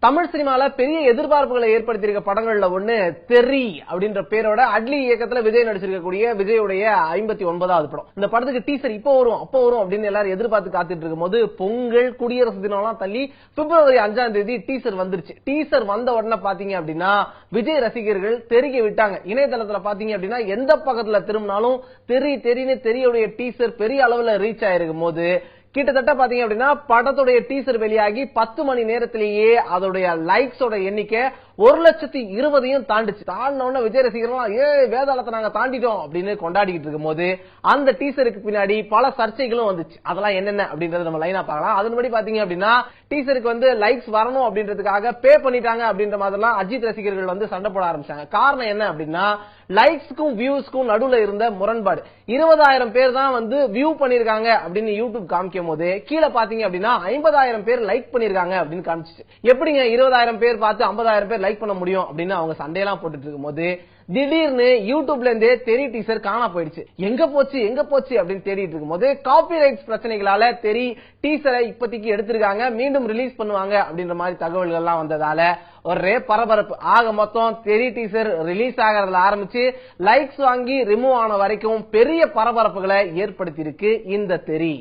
தமிழ் சினிமால பெரிய எதிர்பார்ப்புகளை ஏற்படுத்தியிருக்க படங்கள்ல ஒண்ணு தெரி அப்படின்ற பேரோட அட்லி இயக்கத்துல விஜய் நடிச்சிருக்கக்கூடிய விஜயுடைய 59வது படம். இந்த படத்துக்கு டீசர் இப்போ வரும் அப்போ வரும் அப்படின்னு எல்லாரும் எதிர்பார்த்து காத்துட்டு இருக்கும் போது பொங்கல் குடியரசு தினம்லாம் தள்ளி பிப்ரவரி 5ஆம் தேதி டீசர் வந்துருச்சு. டீசர் வந்த உடனே பாத்தீங்க அப்படின்னா விஜய் ரசிகர்கள் தெரிய விட்டாங்க. இணையதளத்துல பாத்தீங்க அப்படின்னா எந்த பக்கத்துல திரும்பினாலும் தெரின்னு தெரியவுடைய டீசர் பெரிய அளவுல ரீச் ஆயிருக்கும் போது கிட்டத்தட்ட பாத்தீங்க அப்படின்னா படத்துடைய டீசர் வெளியாகி 10 மணி நேரத்திலேயே அதோடைய லைக்ஸோட எண்ணிக்கை 1,20,000 தாண்டிச்சு. தாண்டின விஜய் ரசிகர்கள் வேதாளத்தை நாங்க தாண்டிட்டோம் அப்படின்னு கொண்டாடிட்டு இருக்கும் போது அந்த டீசருக்கு பின்னாடி பல சர்ச்சைகளும் வந்துச்சு. அதெல்லாம் என்னென்ன அப்படின்றத நம்ம லைனா பார்க்கலாம். அதன்படி பாத்தீங்க அப்படின்னா டீசருக்கு லைக்ஸ் வரணும் அப்படின்றதுக்காக பே பண்ணிட்டாங்க அப்படின்ற மாதிரிலாம் அஜித் ரசிகர்கள் சண்டை போட ஆரம்பிச்சாங்க. காரணம் என்ன அப்படின்னா லைக்ஸ்க்கும் வியூஸ்க்கும் நடுவுல இருந்த முரண்பாடு. 20,000 பேர் தான் வியூ பண்ணிருக்காங்க அப்படின்னு யூடியூப் காமிக்கும் போது கீழே பாத்தீங்க அப்படின்னா 50,000 பேர் லைக் பண்ணிருக்காங்க அப்படின்னு காமிச்சிச்சு. எப்படிங்க 20,000 பேர் பார்த்து 50,000 பேர் லைக் பண்ண முடியும் அப்படின்னு அவங்க சண்டையெல்லாம் போட்டுட்டு இருக்கும் போது திடீர்னு யூடியூப்ல இருந்தே தெரி டீசர் காணா போயிடுச்சு. எங்க போச்சு அப்படின்னு தேடிட்டு இருக்கும் போது காப்பிரைட்ஸ் பிரச்சனைகளால தெரி டீசரை இப்போதைக்கு எடுத்திருக்காங்க, மீண்டும் ரிலீஸ் பண்ணுவாங்க அப்படின்ற மாதிரி தகவல்கள் எல்லாம் வந்ததால ஒரே பரபரப்பு. ஆக மொத்தம் தெரி டீசர் ரிலீஸ் ஆகிறதுல ஆரம்பிச்சு லைக்ஸ் வாங்கி ரிமூவ் ஆன வரைக்கும் பெரிய பரபரப்புகளை ஏற்படுத்தி இருக்கு இந்த தெரி.